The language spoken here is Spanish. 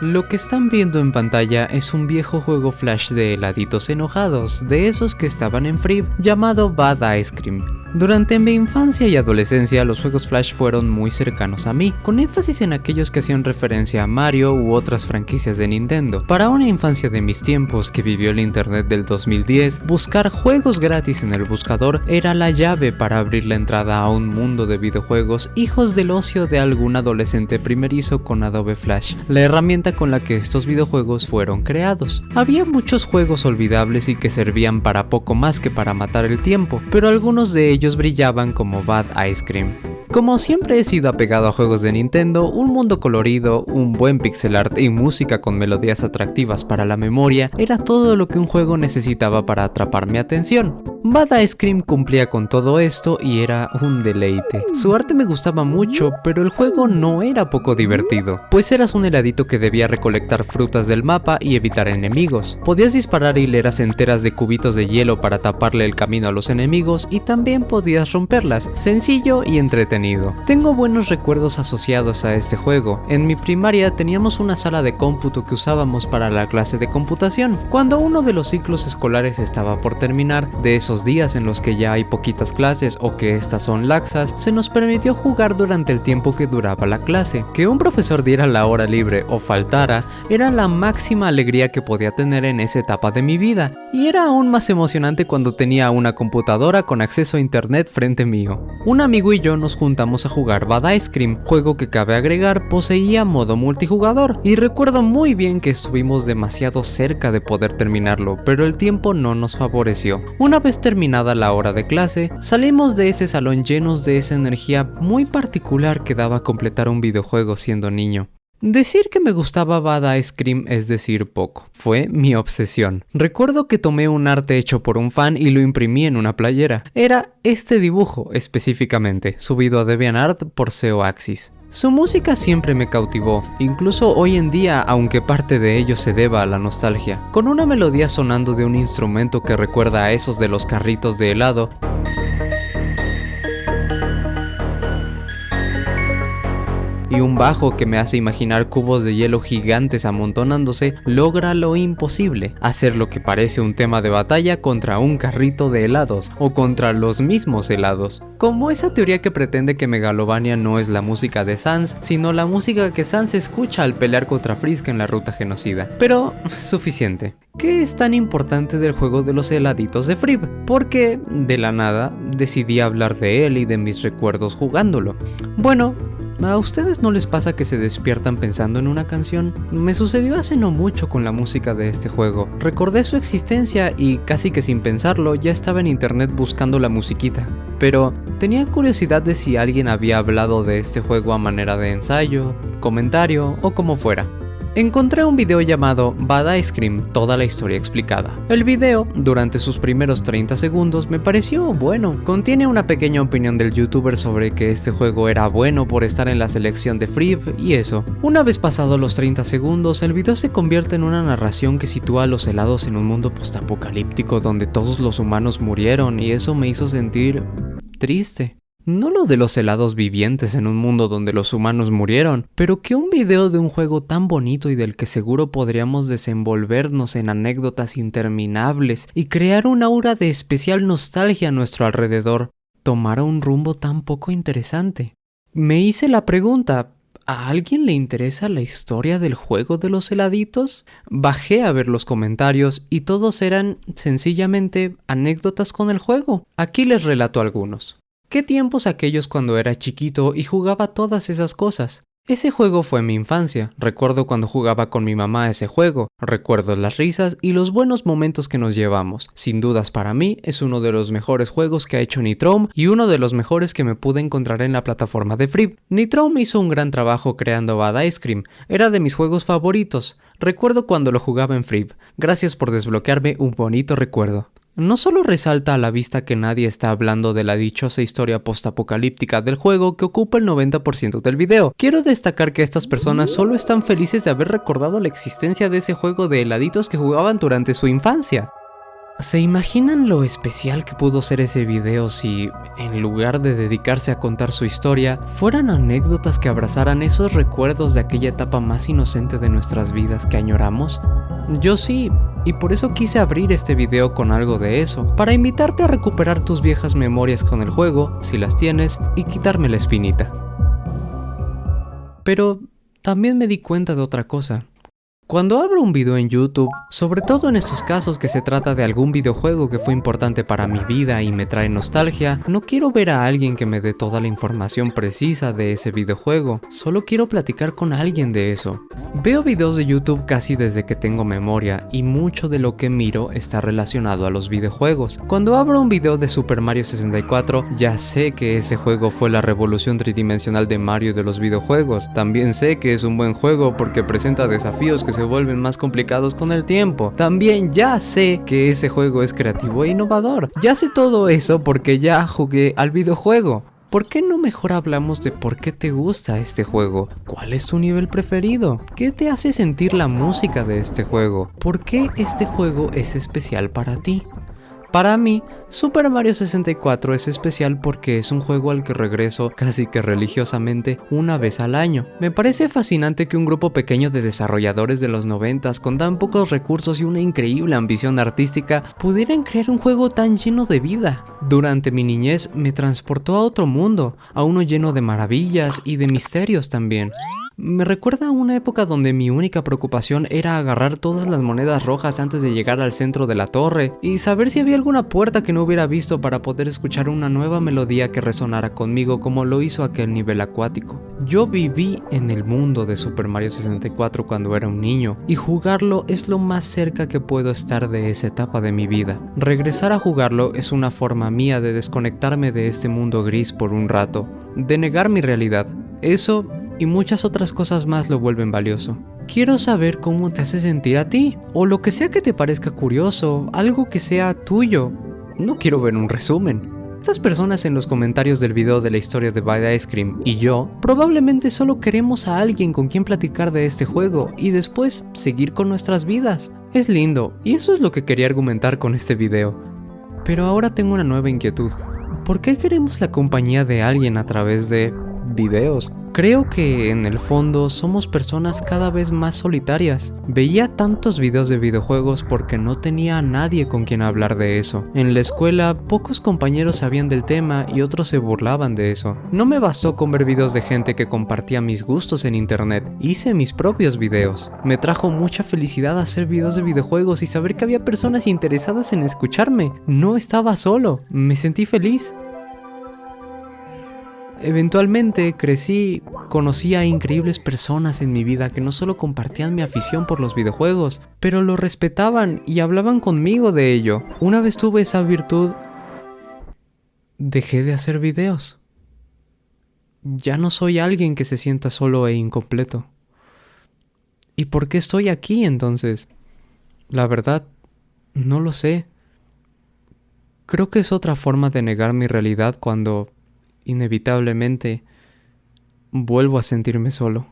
Lo que están viendo en pantalla es un viejo juego flash de heladitos enojados, de esos que estaban en Free, llamado Bad Ice Cream. Durante mi infancia y adolescencia los juegos flash fueron muy cercanos a mí, con énfasis en aquellos que hacían referencia a Mario u otras franquicias de Nintendo. Para una infancia de mis tiempos que vivió el internet del 2010, buscar juegos gratis en el buscador era la llave para abrir la entrada a un mundo de videojuegos hijos del ocio de algún adolescente primerizo con Adobe Flash, la herramienta con la que estos videojuegos fueron creados. Había muchos juegos olvidables y que servían para poco más que para matar el tiempo, pero algunos de ellos brillaban como Bad Ice Cream. Como siempre he sido apegado a juegos de Nintendo, un mundo colorido, un buen pixel art y música con melodías atractivas para la memoria era todo lo que un juego necesitaba para atrapar mi atención. Bad Ice Cream cumplía con todo esto y era un deleite. Su arte me gustaba mucho, pero el juego no era poco divertido, pues eras un heladito que debía recolectar frutas del mapa y evitar enemigos. Podías disparar hileras enteras de cubitos de hielo para taparle el camino a los enemigos y también podías romperlas, sencillo y entretenido. Tengo buenos recuerdos asociados a este juego. En mi primaria teníamos una sala de cómputo que usábamos para la clase de computación. Cuando uno de los ciclos escolares estaba por terminar, de esos días en los que ya hay poquitas clases o que estas son laxas, se nos permitió jugar durante el tiempo que duraba la clase. Que un profesor diera la hora libre o faltara era la máxima alegría que podía tener en esa etapa de mi vida, y era aún más emocionante cuando tenía una computadora con acceso a internet frente mío. Un amigo y yo nos juntamos a jugar Bad Ice Cream, juego que cabe agregar poseía modo multijugador, y recuerdo muy bien que estuvimos demasiado cerca de poder terminarlo, pero el tiempo no nos favoreció. Una vez terminada la hora de clase, salimos de ese salón llenos de esa energía muy particular que daba completar un videojuego siendo niño. Decir que me gustaba Bad Ice Cream es decir poco, fue mi obsesión. Recuerdo que tomé un arte hecho por un fan y lo imprimí en una playera. Era este dibujo específicamente, subido a DeviantArt por SEOaxis. Su música siempre me cautivó, incluso hoy en día, aunque parte de ello se deba a la nostalgia. Con una melodía sonando de un instrumento que recuerda a esos de los carritos de helado, y un bajo que me hace imaginar cubos de hielo gigantes amontonándose, logra lo imposible, hacer lo que parece un tema de batalla contra un carrito de helados, o contra los mismos helados. Como esa teoría que pretende que Megalovania no es la música de Sans, sino la música que Sans escucha al pelear contra Frisk en la ruta genocida. Pero, suficiente. ¿Qué es tan importante del juego de los heladitos de Free? Porque, de la nada, decidí hablar de él y de mis recuerdos jugándolo. Bueno, ¿a ustedes no les pasa que se despiertan pensando en una canción? Me sucedió hace no mucho con la música de este juego. Recordé su existencia y casi que sin pensarlo ya estaba en internet buscando la musiquita. Pero tenía curiosidad de si alguien había hablado de este juego a manera de ensayo, comentario o como fuera. Encontré un video llamado Bad Ice Cream, toda la historia explicada. El video, durante sus primeros 30 segundos, me pareció bueno. Contiene una pequeña opinión del youtuber sobre que este juego era bueno por estar en la selección de Free y eso. Una vez pasados los 30 segundos, el video se convierte en una narración que sitúa a los helados en un mundo postapocalíptico donde todos los humanos murieron, y eso me hizo sentir triste. No lo de los helados vivientes en un mundo donde los humanos murieron, pero que un video de un juego tan bonito y del que seguro podríamos desenvolvernos en anécdotas interminables y crear un aura de especial nostalgia a nuestro alrededor, tomara un rumbo tan poco interesante. Me hice la pregunta, ¿a alguien le interesa la historia del juego de los heladitos? Bajé a ver los comentarios y todos eran sencillamente anécdotas con el juego. Aquí les relato algunos. ¿Qué tiempos aquellos cuando era chiquito y jugaba todas esas cosas? Ese juego fue mi infancia. Recuerdo cuando jugaba con mi mamá ese juego. Recuerdo las risas y los buenos momentos que nos llevamos. Sin dudas para mí es uno de los mejores juegos que ha hecho Nitrome y uno de los mejores que me pude encontrar en la plataforma de Free. Nitrome hizo un gran trabajo creando Bad Ice Cream. Era de mis juegos favoritos. Recuerdo cuando lo jugaba en Free. Gracias por desbloquearme un bonito recuerdo. No solo resalta a la vista que nadie está hablando de la dichosa historia postapocalíptica del juego que ocupa el 90% del video. Quiero destacar que estas personas solo están felices de haber recordado la existencia de ese juego de heladitos que jugaban durante su infancia. ¿Se imaginan lo especial que pudo ser ese video si, en lugar de dedicarse a contar su historia, fueran anécdotas que abrazaran esos recuerdos de aquella etapa más inocente de nuestras vidas que añoramos? Yo sí, y por eso quise abrir este video con algo de eso, para invitarte a recuperar tus viejas memorias con el juego, si las tienes, y quitarme la espinita. Pero también me di cuenta de otra cosa. Cuando abro un video en YouTube, sobre todo en estos casos que se trata de algún videojuego que fue importante para mi vida y me trae nostalgia, no quiero ver a alguien que me dé toda la información precisa de ese videojuego, solo quiero platicar con alguien de eso. Veo videos de YouTube casi desde que tengo memoria y mucho de lo que miro está relacionado a los videojuegos. Cuando abro un video de Super Mario 64, ya sé que ese juego fue la revolución tridimensional de Mario de los videojuegos. También sé que es un buen juego porque presenta desafíos que se vuelven más complicados con el tiempo. También ya sé que ese juego es creativo e innovador. Ya sé todo eso porque ya jugué al videojuego. ¿Por qué no mejor hablamos de por qué te gusta este juego? ¿Cuál es tu nivel preferido? ¿Qué te hace sentir la música de este juego? ¿Por qué este juego es especial para ti? Para mí, Super Mario 64 es especial porque es un juego al que regreso casi que religiosamente una vez al año. Me parece fascinante que un grupo pequeño de desarrolladores de los 90s con tan pocos recursos y una increíble ambición artística pudieran crear un juego tan lleno de vida. Durante mi niñez me transportó a otro mundo, a uno lleno de maravillas y de misterios también. Me recuerda a una época donde mi única preocupación era agarrar todas las monedas rojas antes de llegar al centro de la torre y saber si había alguna puerta que no hubiera visto para poder escuchar una nueva melodía que resonara conmigo como lo hizo aquel nivel acuático. Yo viví en el mundo de Super Mario 64 cuando era un niño y jugarlo es lo más cerca que puedo estar de esa etapa de mi vida. Regresar a jugarlo es una forma mía de desconectarme de este mundo gris por un rato, de negar mi realidad. Eso y muchas otras cosas más lo vuelven valioso. Quiero saber cómo te hace sentir a ti, o lo que sea que te parezca curioso, algo que sea tuyo. No quiero ver un resumen. Estas personas en los comentarios del video de la historia de Bad Ice Cream y yo probablemente solo queremos a alguien con quien platicar de este juego y después seguir con nuestras vidas. Es lindo, y eso es lo que quería argumentar con este video. Pero ahora tengo una nueva inquietud. ¿Por qué queremos la compañía de alguien a través de videos? Creo que en el fondo somos personas cada vez más solitarias. Veía tantos videos de videojuegos porque no tenía a nadie con quien hablar de eso. En la escuela pocos compañeros sabían del tema y otros se burlaban de eso. No me bastó con ver videos de gente que compartía mis gustos en internet. Hice mis propios videos. Me trajo mucha felicidad hacer videos de videojuegos y saber que había personas interesadas en escucharme. No estaba solo. Me sentí feliz. Eventualmente crecí, conocí a increíbles personas en mi vida que no solo compartían mi afición por los videojuegos, pero lo respetaban y hablaban conmigo de ello. Una vez tuve esa virtud, dejé de hacer videos. Ya no soy alguien que se sienta solo e incompleto. ¿Y por qué estoy aquí entonces? La verdad, no lo sé. Creo que es otra forma de negar mi realidad cuando inevitablemente vuelvo a sentirme solo.